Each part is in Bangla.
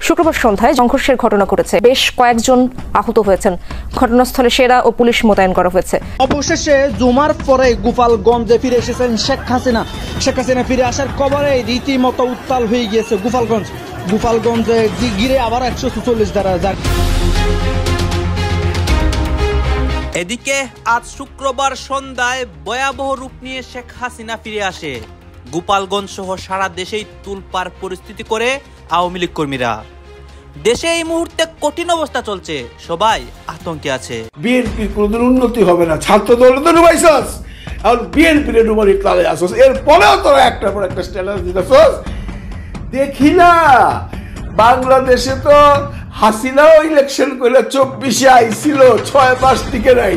শুক্রবার সন্ধ্যায় সংঘর্ষের ঘটনা ঘটেছে। বেশ কয়েকজন আহত হয়েছেন। ঘটনাস্থলে সেনা ও পুলিশ মোতায়েন করা হয়েছে। অবশেষে জুমার পরে গোপালগঞ্জে ফিরে এসেছেন শেখ হাসিনা। শেখ হাসিনা ফিরে আসার খবরে রীতিমতো উত্তাল হয়ে গিয়েছে গোপালগঞ্জে ঘিরে আবার 144 ধারা। এদিকে আজ শুক্রবার সন্ধ্যায় ভয়াবহ রূপ নিয়ে শেখ হাসিনা ফিরে আসে। গোপালগঞ্জ সহ সারা দেশেই তুলপাড় পরিস্থিতি করে আওয়ামী লীগ কর্মীরা। দেশে এই মুহূর্তে কঠিন অবস্থা চলছে, সবাই আতঙ্কে আছে। বিএনপি কোনদিন উন্নতি হবে না, ছাত্র দল তো ডুবাইছস, আর বিএনপি রে ডুবারি তালে আসছ, এরপরেও তোরা একটার পর একটা স্ট্যাটাস দিতেছস। দেখি না বাংলাদেশে তো হাসিনাও ইলেকশন করলে 24-এ আইছিল, 6 মাস টিকে নাই।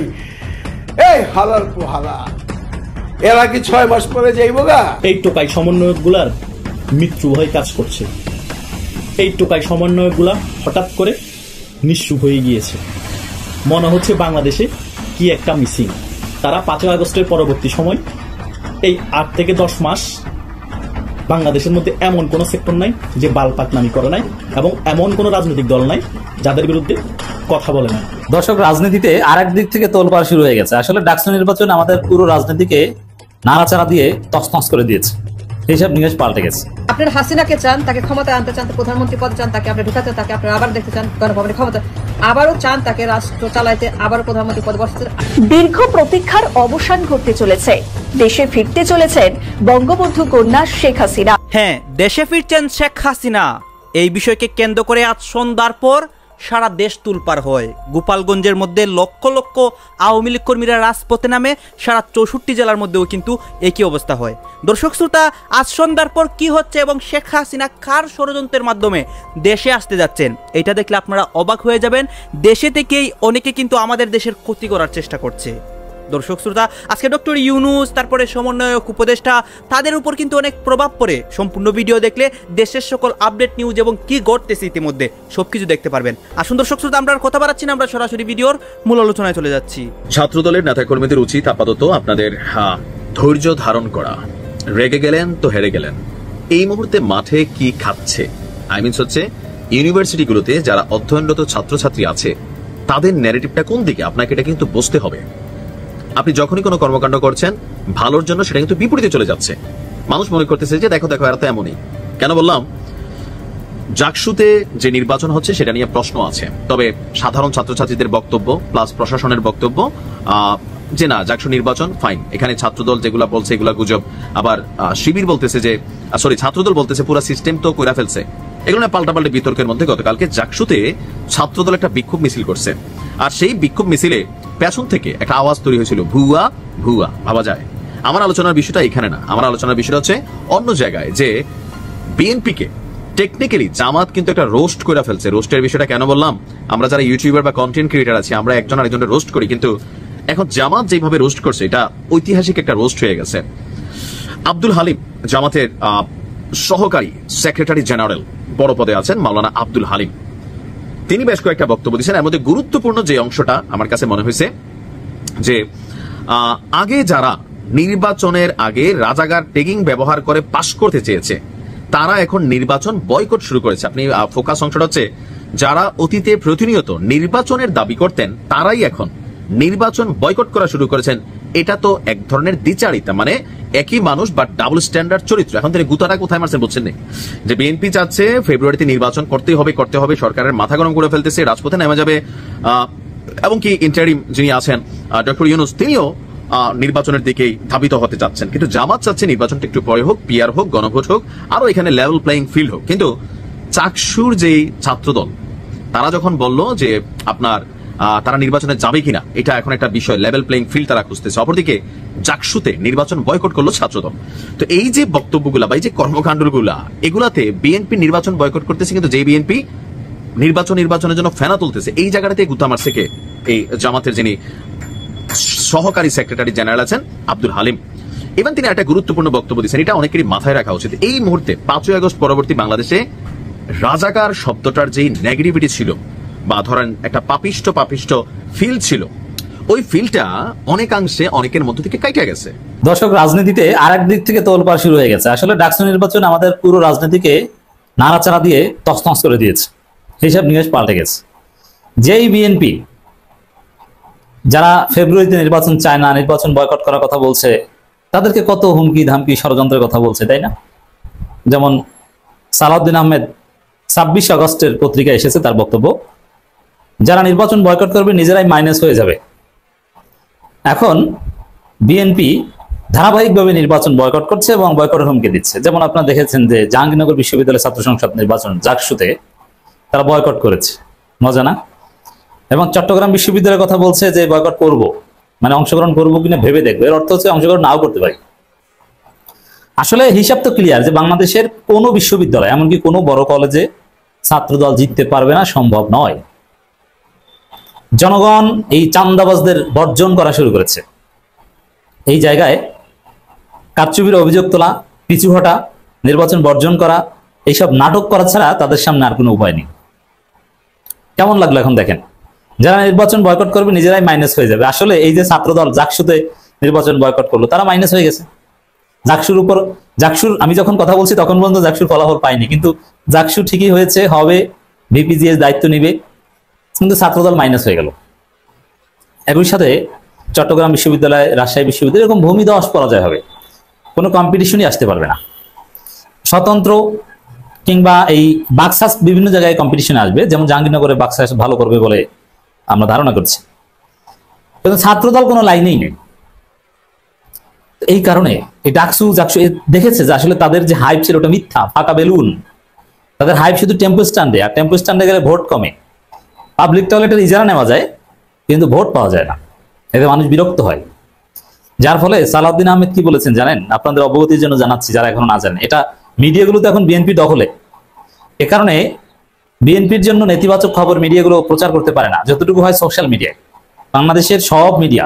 এই হালার পোহালা, এরা কি 6 মাস পরে যাইব গা? এই টোকাই সমন্বয়ক গুলার মৃত্যু ভয় কাজ করছে। এই টোকাই সমন্বয়ক গুলা হঠাৎ করে নিঃস্ব হয়ে গিয়েছে। মনে হচ্ছে বাংলাদেশে কি একটা মিসিং। তারা 5 আগস্টের পরবর্তী সময় এই 8 থেকে 10 মাস বাংলাদেশের মধ্যে এমন কোন সেক্টর নাই যে বালপাকনামি করে নাই, এবং এমন কোন রাজনৈতিক দল নাই যাদের বিরুদ্ধে কথা বলে না। দর্শক, রাজনীতিতে আরেক দিক থেকে তোলপাড় শুরু হয়ে গেছে। আসলে ডাকসু নির্বাচন আমাদের পুরো রাজনীতিকে নাড়াচাড়া দিয়ে তছনছ করে দিয়েছে। হিসাব নিকাশ পাল্টে গেছে। আপনার হাসিনাকে চান, তাকে ক্ষমতায় আনতে চান, প্রধানমন্ত্রী পদে চান, তাকে আপনি ঢুকাতে, তাকে আপনি আবার দেখতে চান গণভবনের ক্ষমতা, আবারও চান তাকে রাষ্ট্র চালাইতে, আবারও প্রধানমন্ত্রী পদে বসতে। দীর্ঘ প্রতীক্ষার অবসান ঘটতে চলেছে। দেশে ফিরতে চলেছেন বঙ্গবন্ধু কন্যা শেখ হাসিনা। হ্যাঁ, দেশে ফিরছেন শেখ হাসিনা। এই বিষয়কে কেন্দ্র করে আজ সন্ধ্যার পর সারা দেশ তুলপার হয়। গোপালগঞ্জের মধ্যে লক্ষ লক্ষ আওয়ামী লীগ কর্মীরা রাজপথে নামে। সারা 64 জেলার মধ্যেও কিন্তু একই অবস্থা হয়। দর্শক শ্রোতা, আজ সন্ধ্যার পর কি হচ্ছে এবং শেখ হাসিনা কার ষড়যন্ত্রের মাধ্যমে দেশে আসতে যাচ্ছেন, এটা দেখলে আপনারা অবাক হয়ে যাবেন। দেশে থেকেই অনেকে কিন্তু আমাদের দেশের ক্ষতি করার চেষ্টা করছে। দর্শক শ্রোতা, আজকে ডক্টর ইউনূস, তারপরে সমন্বয়ক উপদেষ্টা, তাদের উপর কিন্তু অনেক প্রভাব পড়ে। সম্পূর্ণ ভিডিও দেখলে দেশের সকল আপডেট নিউজ এবং কি ঘটতেছে ইতিমধ্যে সবকিছু দেখতে পারবেন। আসুন দর্শক শ্রোতা, আমরা আর কথা বাড়াচ্ছি না, আমরা সরাসরি ভিডিওর মূল আলোচনায় চলে যাচ্ছি। ছাত্রদলের নেতাকর্মীদের উচিত আপাতত আপনাদের ধৈর্য ধারণ করা। রেগে গেলেন তো হেরে গেলেন। এই মুহূর্তে মাঠে কি খাচ্ছে, হচ্ছে ইউনিভার্সিটিগুলোতে যারা অধ্যয়নরত ছাত্রছাত্রী আছে তাদের ন্যারেটিভটা কোন দিকে, আপনাকে এটা কিন্তু বুঝতে হবে। আপনি যখনই কোনো কর্মকাণ্ড করছেন ভালোর জন্য, সেটা কিন্তু বিপরীতে চলে যাচ্ছে। মানুষ মনে করতেছে যে দেখো দেখো এরা তো এমনই। কেন বললাম? জাকসুতে যে নির্বাচন হচ্ছে সেটা নিয়ে প্রশ্ন আছে, তবে সাধারণ ছাত্রছাত্রীদের বক্তব্য প্লাস প্রশাসনের বক্তব্য যে না, জাকসু নির্বাচন ফাইন। এখানে ছাত্রদল যেগুলা বলছে এগুলা গুজব। আবার শিবির বলতেছে যে ছাত্রদল বলতেছে পুরো সিস্টেম তো কইরা ফেলছে। এগুলো না পাল্টাপাল্টি বিতর্কের মধ্যে গতকালকে জাকসুতে ছাত্রদল একটা বিক্ষোভ মিছিল করছে। আর সেই বিক্ষোভ মিছিলে পেছন থেকে একটা আওয়াজ তৈরি হয়েছিল, ভুয়া ভুয়া। ভাবা যায়। আমার আলোচনার বিষয়টা এখানে না, আমার আলোচনার বিষয়টা হচ্ছে অন্য জায়গায়, যে বিএনপিকে টেকনিক্যালি জামাত কিন্তু একটা রোস্ট করে ফেলছে। রোস্টের বিষয়টা কেন বললাম? আমরা যারা ইউটিউবার বা কন্টেন্ট ক্রিয়েটার আছি, আমরা একজন আরেকজনের রোস্ট করি, কিন্তু এখন জামাত যেভাবে রোস্ট করছে এটা ঐতিহাসিক একটা রোস্ট হয়ে গেছে। আব্দুল হালিম, জামাতের সহকারী সেক্রেটারি জেনারেল বড় পদে আছেন মাওলানা আব্দুল হালিম, তিনি বেশ কয়েকটা বক্তব্য দিয়েছেন। এর মধ্যে গুরুত্বপূর্ণ যে অংশটা আমার কাছে মনে হয়েছে যে আগে যারা নির্বাচনের আগে রাজাকার ট্যাগিং ব্যবহার করে পাশ করতে চেয়েছে তারা এখন নির্বাচন বয়কট শুরু করেছে। আপনি ফোকাস অংশটা হচ্ছে যারা অতীতে প্রতিনিয়ত নির্বাচনের দাবি করতেন তারাই এখন নির্বাচন বয়কট করা শুরু করেছেন। এটা তো এক ধরনের দ্বিচারিতা, মানে একই মানুষ বাট ডাবল স্ট্যান্ডার্ড চরিত্র। এখন তিনি গুতাটা কোথায় মারছেন বুঝছেন না? যে বিএনপি চাচ্ছে ফেব্রুয়ারিতে নির্বাচন করতে হবে, সরকারের মাথা গরম করে ফেলতেছে, রাজপথে নেমে যাবে। এবং কি ইন্টারিম যিনি আছেন ডক্টর ইউনূস, তিনিও নির্বাচনের দিকেই ধাবিত হতে চাচ্ছেন। কিন্তু জামাত চাচ্ছে নির্বাচনটা একটু পরে হোক, পিআর হোক, গণভোট হোক, আরো এখানে লেভেল প্লেইং ফিল্ড হোক। কিন্তু চাকসুর যেই ছাত্রদল তারা যখন বলল যে আপনার তারা নির্বাচনে যাবে কিনা, এটা এখন একটা বিষয়, লেভেল প্লেইং ফিল্ড তারা খুঁজতেছে। অপরদিকে জাকসুতে নির্বাচন বয়কট করলো ছাত্রদল। তো এই যে বক্তব্যগুলা বা এই যে কর্মকাণ্ডগুলা, এগুলাতে বিএনপি নির্বাচন বয়কট করতেছে, কিন্তু যে বিএনপি নির্বাচনের জন্য ফেনা তুলতেছে, এই জায়গাটাতে গুতা মারছে কে? এই জামাতের যিনি সহকারী সেক্রেটারি জেনারেল আছেন আব্দুল হালিম। এবং তিনি একটা গুরুত্বপূর্ণ বক্তব্য দিচ্ছেন, এটা অনেকেরই মাথায় রাখা উচিত। এই মুহূর্তে 5 আগস্ট পরবর্তী বাংলাদেশে রাজাকার শব্দটার যেই নেগেটিভিটি ছিল বা ধরেন একটা পাপিষ্ট ফিল ছিল, ওই ফিলটা অনেকাংশে অনেকের মধ্য থেকে কাইটা গেছে। দর্শক, রাজনীতিতে আরেক দিক থেকে তোলপাড় শুরু হয়ে গেছে। আসলে ডাকসু নির্বাচন আমাদের পুরো রাজনীতিকে নাড়াচাড়া দিয়ে তছনছ করে দিয়েছে, হিসাব নিকাশ পাল্টে গেছে। যেই বিএনপি যারা ফেব্রুয়ারিতে নির্বাচন চায় না, নির্বাচন বয়কট করার কথা বলছে, তাদেরকে কত হুমকি ধামকি ষড়যন্ত্রের কথা বলছে, তাই না? যেমন সালাউদ্দিন আহমেদ 26 আগস্টের পত্রিকায় এসেছে তার বক্তব্য, যারা নির্বাচন বয়কট করবে নিজেরাই মাইনাস হয়ে যাবে। এখন বিএনপি ধারাবাহিকভাবে নির্বাচন বয়কট করছে এবং বয়কটের হুমকি দিচ্ছে। যেমন আপনারা দেখেছেন যে জাহাঙ্গীরনগর বিশ্ববিদ্যালয় ছাত্র সংসদ নির্বাচন জাকসুতে তারা বয়কট করেছে, মজা না? এবং চট্টগ্রাম বিশ্ববিদ্যালয়ের কথা বলছে যে বয়কট করব, মানে অংশগ্রহণ করবো কিনা ভেবে দেখবে, এর অর্থ হচ্ছে অংশগ্রহণ নাও করতে পারি। আসলে হিসাব তো ক্লিয়ার যে বাংলাদেশের কোনো বিশ্ববিদ্যালয়, এমনকি কোনো বড় কলেজে ছাত্রদল জিততে পারবে না, সম্ভব নয়। জনগণ এই চান্দাবাজদের বর্জন করা শুরু করেছে। এই জায়গায় কারচুপির অভিযোগ তোলা, পিছু হটা, নির্বাচন বর্জন করা, এইসব নাটক করা ছাড়া তাদের সামনে আর কোনো উপায় নেই। কেমন লাগলো এখন দেখেন, যারা নির্বাচন বয়কট করবে নিজেরাই মাইনাস হয়ে যাবে। আসলে এই যে ছাত্রদল জাকসুতে নির্বাচন বয়কট করলো, তারা মাইনাস হয়ে গেছে। জাকসুর আমি যখন কথা বলছি তখন পর্যন্ত জাকসুর ফলাফল পাইনি, কিন্তু জাকসু ঠিকই হয়েছে, হবে, ভিপিজিএস দায়িত্ব নিবে, কিন্তু ছাত্রদল মাইনাস হয়ে গেল। একই সাথে চট্টগ্রাম বিশ্ববিদ্যালয়, রাজশাহী বিশ্ববিদ্যালয় এরকম ভূমিধস পরাজয় হবে, কোনো কম্পিটিশনই আসতে পারবে না। স্বতন্ত্র কিংবা এই বাক্সাস বিভিন্ন জায়গায় কম্পিটিশন আসবে, যেমন জাহাঙ্গীরনগরে বাক্সাস ভালো করবে বলে আমরা ধারণা করছি, কিন্তু ছাত্রদল কোনো লাইনেই নেই। এই কারণে এই জাকসু দেখেছে যে আসলে তাদের যে হাইপ ছিল ওটা মিথ্যা, ফাঁকা বেলুন। তাদের হাইপ শুধু টেম্পো স্ট্যান্ডে, আর টেম্পো স্ট্যান্ডে গেলে ভোট কমে। পাবলিক টয়লেটের ইজারা নেওয়া যায় কিন্তু ভোট পাওয়া যায় না, এতে মানুষ বিরক্ত হয়। যার ফলে সালাউদ্দিন আহমেদ কি বলেছেন জানেন? আপনাদের অবগতির জন্য জানাচ্ছি যারা এখনো না জানেন, এটা মিডিয়াগুলো তো এখন বিএনপি দখলে, এ কারণে বিএনপির জন্য নেতিবাচক খবর মিডিয়াগুলো প্রচার করতে পারে না, যতটুকু হয় সোশ্যাল মিডিয়ায়। বাংলাদেশের সব মিডিয়া,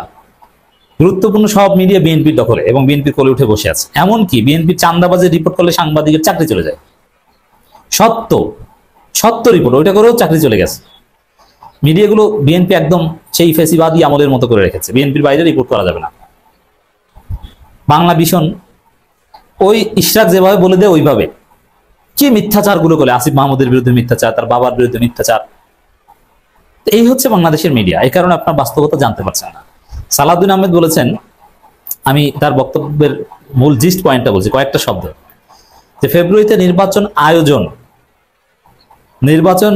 গুরুত্বপূর্ণ সব মিডিয়া বিএনপির দখলে এবং বিএনপির কোলে উঠে বসে আছে। এমনকি বিএনপির চান্দাবাজের রিপোর্ট করলে সাংবাদিকের চাকরি চলে যায়। সত্য রিপোর্ট ওইটা করেও চাকরি চলে গেছে। মিডিয়াগুলো বিএনপি একদম সেই ফেসিবাদী আমলের মতো করে রেখেছে, বিএনপির বাইরে রিপোর্ট করা যাবে না। বাংলা ভীষণ ওই ইশরাক যেভাবে বলে দেয় ওইভাবে কি মিথ্যাচারগুলো করে, আসিফ মাহমুদের বিরুদ্ধে মিথ্যাচার, তার বাবার বিরুদ্ধে মিথ্যাচার, এই হচ্ছে বাংলাদেশের মিডিয়া। এই কারণে আপনার বাস্তবতা জানতে পারছেন না। সালাউদ্দিন আহমেদ বলেছেন, আমি তার বক্তব্যের মূল জিস্ট পয়েন্টটা বলছি কয়েকটা শব্দ, যে ফেব্রুয়ারিতে নির্বাচন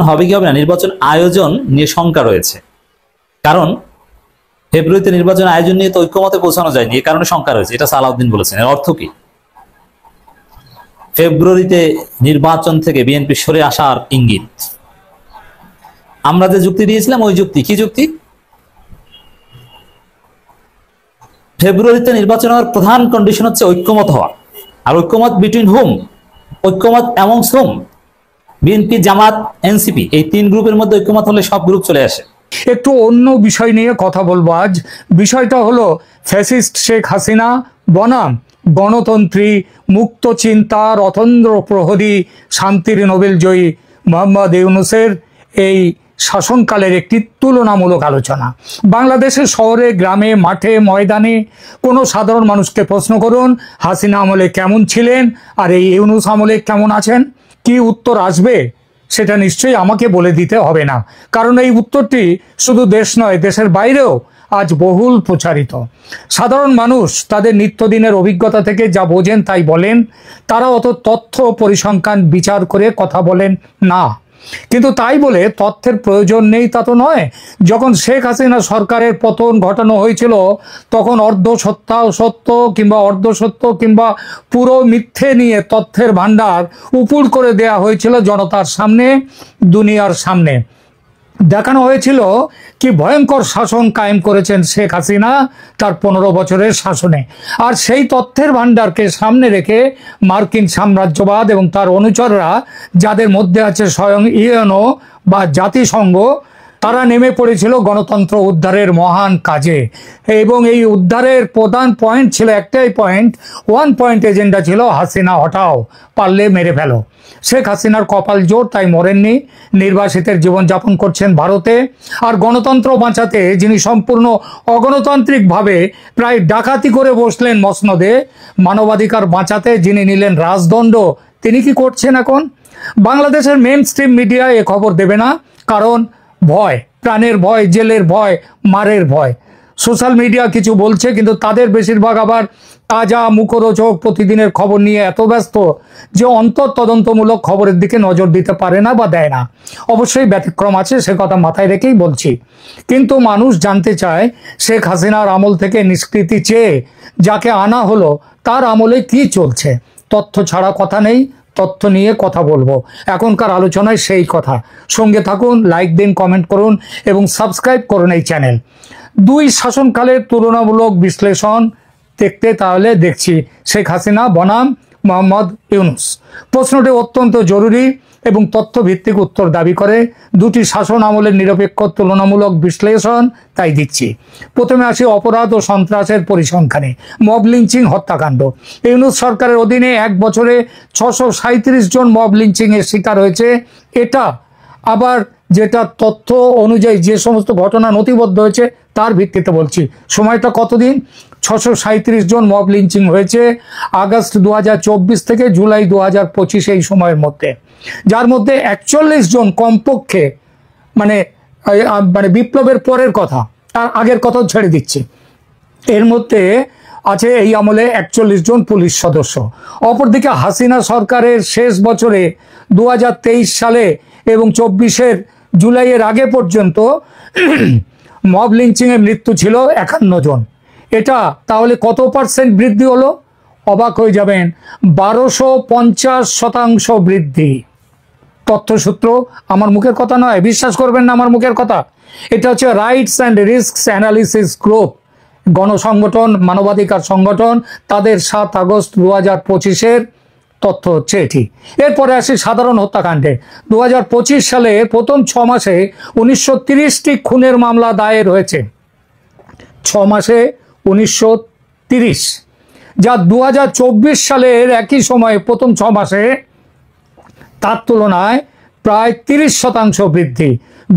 হবে কি হবে না, নির্বাচন আয়োজন নিয়ে শঙ্কা রয়েছে। কারণ ফেব্রুয়ারিতে নির্বাচন আয়োজন নিয়ে তো ঐক্যমতে পৌঁছানো যায়নি, এ কারণে শঙ্কা রয়েছে। এটা সালাউদ্দিন বলেছেন। এর অর্থ কি? ফেব্রুয়ারিতে নির্বাচন থেকে বিএনপি সরে আসার ইঙ্গিত। আমরা যে যুক্তি দিয়েছিলাম ওই যুক্তি, কি যুক্তি? ফেব্রুয়ারিতে নির্বাচন হওয়ার প্রধান কন্ডিশন হচ্ছে ঐক্যমত হওয়া। আর ঐক্যমত বিটুইন হুম? ঐক্যমত অ্যামংস হুম? বিএনপি, জামাত, এনসিপি, এই তিন গ্রুপের মধ্যে ঐক্যমত হলে সব গ্রুপ চলে আসে। একটু অন্য বিষয় নিয়ে কথা বলবো আজ। বিষয়টা হলো ফ্যাসিস্ট শেখ হাসিনা বনাম গণতন্ত্রী, মুক্ত চিন্তা, রতন্দ্র প্রহরী, শান্তির নোবেল জয়ী মোহাম্মদ ইউনূসের এই শাসনকালের একটি তুলনামূলক আলোচনা। বাংলাদেশের শহরে, গ্রামে, মাঠে, ময়দানে কোনো সাধারণ মানুষকে প্রশ্ন করুন, হাসিনা আমলে কেমন ছিলেন আর এই ইউনূস আমলে কেমন আছেন, কি উত্তর আসবে সেটা নিশ্চয়ই আমাকে বলে দিতে হবে না, কারণ এই উত্তরটি শুধু দেশ নয়, দেশের বাইরেও আজ বহুল প্রচারিত। সাধারণ মানুষ তাদের নিত্যদিনের অভিজ্ঞতা থেকে যা বোঝেন তাই বলেন, তারা অত তথ্য পরিসংখ্যান বিচার করে কথা বলেন না। কিন্তু তাই বলে তথ্যের প্রয়োজন নেই তা তো নয়। যখন শেখ হাসিনা সরকারের পতন ঘটানো হয়েছিল তখন সত্য কিংবা অর্ধসত্য কিংবা পুরো মিথ্যে নিয়ে তথ্যের ভান্ডার উপুড় করে দেয়া হয়েছিল জনতার সামনে, দুনিয়ার সামনে। দেখানো হয়েছিল কি ভয়ঙ্কর শাসন কায়েম করেছেন শেখ হাসিনা তার 15 বছরের শাসনে। আর সেই তথ্যের ভান্ডারকে সামনে রেখে মার্কিন সাম্রাজ্যবাদ এবং তার অনুচররা, যাদের মধ্যে আছে স্বয়ং ইউএনও বা জাতিসংঘ, তারা নেমে পড়েছিল গণতন্ত্র উদ্ধারের মহান কাজে। এবং এই উদ্ধারের প্রধান পয়েন্ট ছিল একটাই পয়েন্ট, ওয়ান পয়েন্ট এজেন্ডা ছিল, হাসিনা হটাও, পারলে মেরে ফেলো। শেখ হাসিনার কপাল জোর, তাই মরেননি, নির্বাসিতের জীবনযাপন করছেন ভারতে। আর গণতন্ত্র বাঁচাতে যিনি সম্পূর্ণ অগণতান্ত্রিকভাবে প্রায় ডাকাতি করে বসলেন মসনদে, মানবাধিকার বাঁচাতে যিনি নিলেন রাজদণ্ড, তিনি কি করছেন এখন? বাংলাদেশের মেন স্ট্রিম মিডিয়া এ খবর দেবে না, কারণ ভয়, প্রাণের ভয়, জেলের ভয়, মারের ভয়। সোশ্যাল মিডিয়া কিছু বলছে, কিন্তু তাদের বেশিরভাগ আবার তাজা মুখরোচক প্রতিদিনের খবর নিয়ে এত ব্যস্ত যে অন্তর তদন্তমূলক খবরের দিকে নজর দিতে পারে না বা দেয় না। অবশ্যই ব্যতিক্রম আছে, সে কথা মাথায় রেখেই বলছি। কিন্তু মানুষ জানতে চায় শেখ হাসিনার আমল থেকে নিষ্কৃতি চেয়ে যাকে আনা হলো তার আমলে কি চলছে। তথ্য ছাড়া কথা নেই, তথ্য নিয়ে কথা বলবো। এখনকার আলোচনায় সেই কথা। সঙ্গে থাকুন, লাইক দিন, কমেন্ট করুন এবং সাবস্ক্রাইব করুন এই চ্যানেল। দুই শাসনকালের তুলনামূলক বিশ্লেষণ দেখতে তাহলে দেখছি শেখ হাসিনা বনাম মোহাম্মদ ইউনূস। প্রশ্নটি অত্যন্ত জরুরি এবং তথ্যভিত্তিক উত্তর দাবি করে। দুটি শাসন আমলের নিরপেক্ষ তুলনামূলক বিশ্লেষণ তাই দিচ্ছি। প্রথমে আসি অপরাধ ও সন্ত্রাসের পরিসংখ্যানে। মব লিঞ্চিং হত্যাকাণ্ড। ইউনূস সরকারের অধীনে এক বছরে 637 জন মব লিঞ্চিং এর শিকার হয়েছে। এটা আবার যেটা তথ্য অনুযায়ী যে সমস্ত ঘটনা নথিবদ্ধ হয়েছে তার ভিত্তিতে বলছি। সময়টা কতদিন? 637 জন মব লিঞ্চিং হয়েছে আগস্ট 2024 থেকে জুলাই 2025 এই সময়ের মধ্যে, যার মধ্যে 41 জন কমপক্ষে মানে বিপ্লবের পরের কথা, তার আগের কথাও ছেড়ে দিচ্ছি। এর মধ্যে আছে এই আমলে 41 জন পুলিশ সদস্য। অপরদিকে হাসিনা সরকারের শেষ বছরে 2023 সালে এবং 24-এর জুলাইয়ের আগে পর্যন্ত মব লিঞ্চিংয়ে মৃত্যু ছিল 51 জন। এটা তাহলে কত পার্সেন্ট বৃদ্ধি হলো? অবাক হয়ে যাবেন, 1250% বৃদ্ধি। তথ্যসূত্র, আমার মুখের কথা নয়, বিশ্বাস করবেন না আমার মুখের কথা। এটা হচ্ছে rights and risks analysis group, গণসংগঠন, মানবাধিকার সংগঠন, তাদের 7 আগস্ট 2025-এর তথ্য হচ্ছে এটি। এরপরে আসি সাধারণ হত্যাকাণ্ডে। 2025 সালে প্রথম 6 মাসে 1930টি খুনের মামলা দায়ের হয়েছে। 6 মাসে 1930, যা 2024 সালের একই সময়ে প্রথম 6 মাসে তার তুলনায় প্রায় 30% বৃদ্ধি।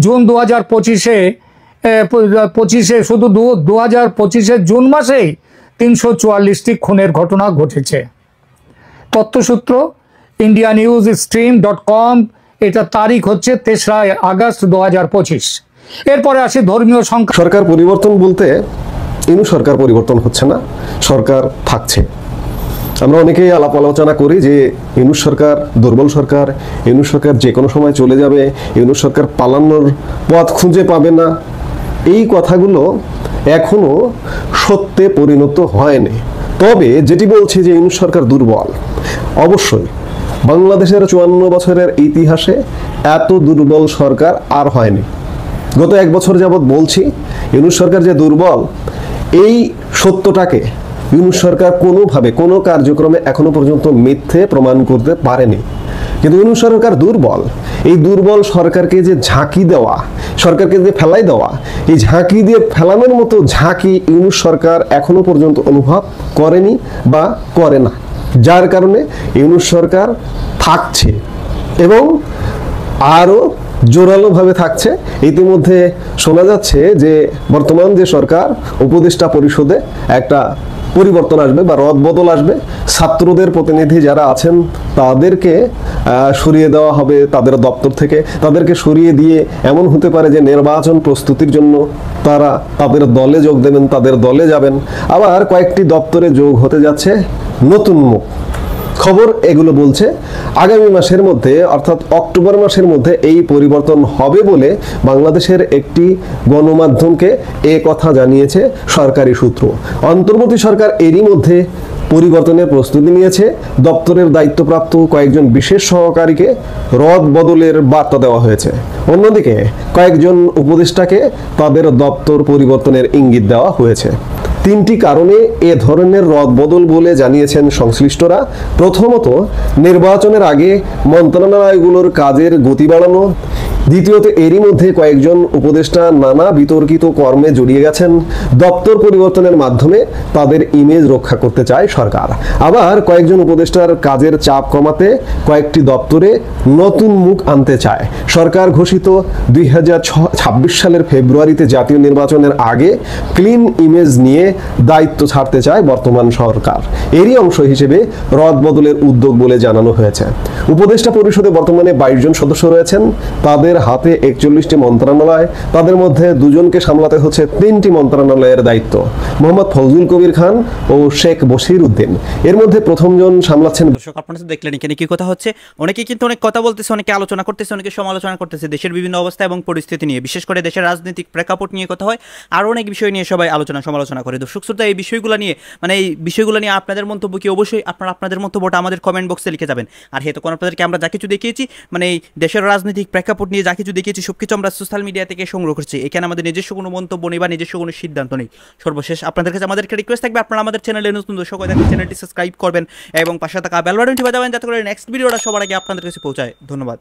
জুন 2025-এ শুধু 2025-এর জুন মাসেই 344টি খুনের ঘটনা ঘটেছে। তথ্যসূত্র indiaNewsStream.com, এটা তারিখ হচ্ছে 3রা আগস্ট 2025। এরপরে আসি ধর্মীয় সংখ্যা। সরকার পরিবর্তন বলতে ইনু সরকার পরিবর্তন হচ্ছে না, সরকার থাকছে। আমরা অনেকেই আলাপ আলোচনা করি যে ইনু সরকার দুর্বল সরকার, ইনু সরকার যে কোনো সময় চলে যাবে, ইনু সরকার পালানোর পথ খুঁজে পাবে না। এই কথাগুলো এখনো সত্যে পরিণত হয়নি। তবে যেটি বলছে যে ইনু সরকার দুর্বল, অবশ্যই বাংলাদেশের 54 বছরের ইতিহাসে এত দুর্বল সরকার আর হয়নি। গত 1 বছর যাবৎ বলছি ইউনূস সরকার যে দুর্বল, এই সত্যটাকে ইউনূস সরকার কোনোভাবে কোনো কার্যক্রমে এখনো পর্যন্ত মিথ্যে প্রমাণ করতে পারেনি। কিন্তু ইউনূস সরকার দুর্বল। এই দুর্বল সরকারকে যে ঝাঁকি দেওয়া, সরকারকে যে ফেলাই দেওয়া, এই ঝাঁকি দিয়ে ফেলানোর মতো ঝাঁকি ইউনূস সরকার এখনো পর্যন্ত অনুভব করেনি বা করে না, যার কারণে ইউনূস সরকার থাকছে এবং আরও জোরালোভাবে থাকছে। ইতিমধ্যে শোনা যাচ্ছে যে বর্তমান যে সরকার, উপদেষ্টা পরিষদে একটা পরিবর্তন আসবে বা রদবদল আসবে। ছাত্রদের প্রতিনিধি যারা আছেন তাদেরকে সরিয়ে দেওয়া হবে তাদের দপ্তর থেকে। তাদেরকে সরিয়ে দিয়ে এমন হতে পারে যে নির্বাচন প্রস্তুতির জন্য তারা তাদের দলে যোগ দেবেন, তাদের দলে যাবেন। আবার কয়েকটি দপ্তরে যোগ হতে যাচ্ছে নতুন মুখ। খবর এগুলো বলছে আগামী মাসের মধ্যে, অর্থাৎ অক্টোবর মাসের মধ্যে এই পরিবর্তন হবে বলে বাংলাদেশের একটি গণমাধ্যমকে এ কথা জানিয়েছে সরকারি সূত্র। অন্তর্বর্তী সরকার এরই মধ্যে পরিবর্তনের প্রস্তুতি নিয়েছে। দপ্তরের দায়িত্বপ্রাপ্ত কয়েকজন বিশেষ সহকারীকে রদ বদলের বার্তা দেওয়া হয়েছে। অন্যদিকে কয়েকজন উপদেষ্টাকে তাদের দপ্তর পরিবর্তনের ইঙ্গিত দেওয়া হয়েছে। 3টি কারণে এ ধরনের রদবদল বলে জানিয়েছেন সংশ্লিষ্টরা। প্রথমত, নির্বাচনের আগে মন্ত্রণালয়গুলোর কাজের গতি বাড়ানো, দ্বিতীয়ত, এরই মধ্যে কয়েকজন উপদেষ্টা নানা বিতর্কিত কর্মে জড়িয়ে গেছেন। দপ্তর পরিবর্তনের মাধ্যমে তাদের ইমেজ রক্ষা করতে চায় সরকার। আবার কয়েকজন উপদেষ্টার কাজের চাপ কমাতে কয়েকটি দপ্তরে নতুন মুখ আনতে চায়। সরকার ঘোষিত 2026 সালের ফেব্রুয়ারিতে জাতীয় নির্বাচনের আগে ক্লিন ইমেজ নিয়ে দায়িত্ব ছাড়তে চায় বর্তমান সরকার। এরই অংশ হিসেবে রদবদলের উদ্যোগ বলে জানানো হয়েছে। উপদেষ্টা পরিষদে বর্তমানে 22 জন সদস্য রয়েছেন। তাদের হাতে 41টি মন্ত্রণালয়। তাদের মধ্যে 2 জনকে সামলাতে হচ্ছে 3টি মন্ত্রণালয়ের দায়িত্ব, মোহাম্মদ ফজলুল কবির খান ও শেখ বশির উদ্দিন। এর মধ্যে প্রথম জন সামলাচ্ছেন। দর্শক, আপনারা তো দেখলেন এখানে কি কথা হচ্ছে। অনেকে কিন্তু অনেক কথা বলতেছে, অনেকে আলোচনা করতেছে, অনেকে সমালোচনা করতেছে দেশের বিভিন্ন অবস্থা এবং পরিস্থিতি নিয়ে, বিশেষ করে দেশের রাজনৈতিক প্রেক্ষাপট নিয়ে কথা হয়। আর অনেক বিষয় নিয়ে সবাই আলোচনা সমালোচনা করে। দর্শক শ্রোতা, এই বিষয়গুলো নিয়ে এই বিষয়গুলো নিয়ে আপনাদের মন্তব্য কি, অবশ্যই আপনারা আপনাদের মন্তব্যটা আমাদের কমেন্ট বক্সে লিখে যাবেন। আর হেতু কোন আপনাদেরকে আমরা যা কিছু দেখিয়েছি, এই দেশের রাজনৈতিক প্রেক্ষাপট নিয়ে যা কিছু দেখিয়েছি সবকিছু আমরা সোশ্যাল মিডিয়া থেকে সংগ্রহ করছি। এখানে আমাদের নিজস্ব কোনো মন্তব্য নেই বা নিজস্ব কোনো সিদ্ধান্ত নেই। সর্বশেষ আপনাদের কাছে আমাদেরকে রিকোয়েস্ট থাকবে, আপনারা আমাদের চ্যানেলে নতুন দর্শক হয়ে থাকলে চ্যানেলটি সাবস্ক্রাইব করবেন এবং পাশে থাকা বেল বাটনটি বাজাবেন, যাতে করে নেক্সট ভিডিওটা সবার আগে আপনাদের কাছে পৌঁছায়। ধন্যবাদ।